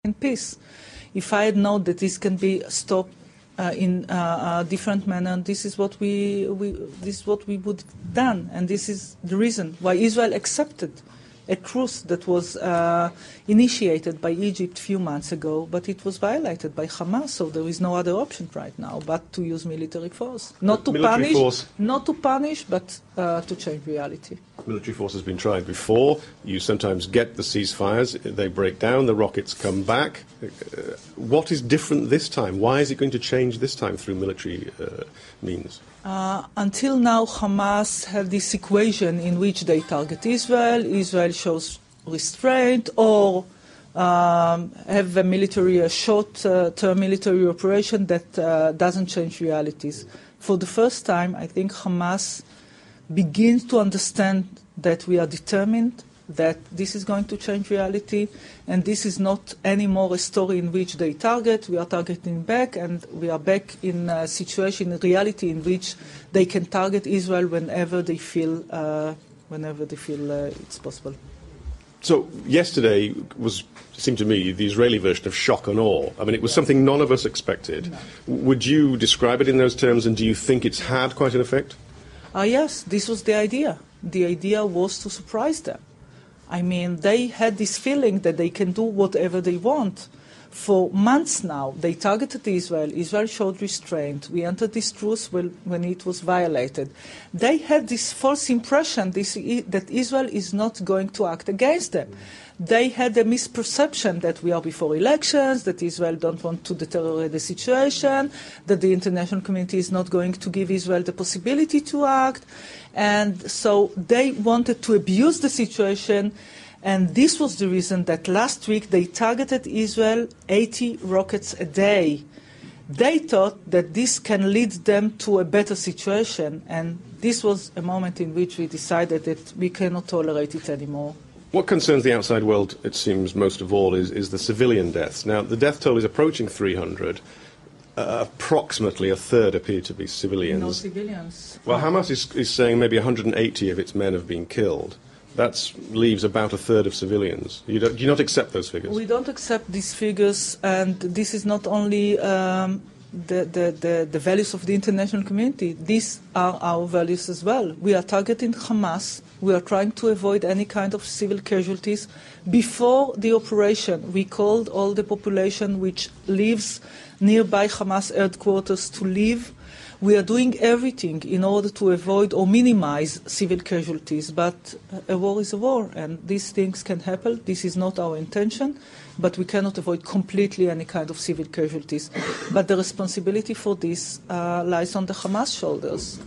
in peace. If I had known that this can be stopped in a different manner, this is what we would have done, and this is the reason why Israel accepted a truce that was initiated by Egypt a few months ago, but it was violated by Hamas, so there is no other option right now but to use military force. Not to punish, but to change reality. Military force has been tried before. You sometimes get the ceasefires, they break down, the rockets come back. What is different this time? Why is it going to change this time through military means? Until now, Hamas have this equation in which they target Israel. Israel shows restraint or have a short-term military operation that doesn't change realities. For the first time, I think Hamas begins to understand that we are determined, that this is going to change reality, and this is not anymore a story in which they target. We are targeting back, and we are back in a situation, a reality in which they can target Israel whenever they feel it's possible. So yesterday seemed to me, the Israeli version of shock and awe. I mean, it was something none of us expected. No. Would you describe it in those terms, and do you think it's had quite an effect? Yes, this was the idea. The idea was to surprise them. I mean, they had this feeling that they can do whatever they want. For months now, they targeted Israel. Israel showed restraint. We entered this truce when it was violated. They had this false impression that Israel is not going to act against them. They had a misperception that we are before elections, that Israel don't want to deteriorate the situation, that the international community is not going to give Israel the possibility to act. And so they wanted to abuse the situation. And this was the reason that last week they targeted Israel 80 rockets a day. They thought that this can lead them to a better situation. And this was a moment in which we decided that we cannot tolerate it anymore. What concerns the outside world, it seems, most of all, is the civilian deaths. Now, the death toll is approaching 300. Approximately a third appear to be civilians. No civilians. Well, Hamas is saying maybe 180 of its men have been killed. That leaves about a third of civilians. Do you not accept those figures? We don't accept these figures, and this is not only the values of the international community. These are our values as well. We are targeting Hamas. We are trying to avoid any kind of civil casualties. Before the operation, we called all the population which lives nearby Hamas headquarters to leave. We are doing everything in order to avoid or minimize civil casualties, but a war is a war, and these things can happen. This is not our intention, but we cannot avoid completely any kind of civil casualties. But the responsibility for this lies on the Hamas shoulders.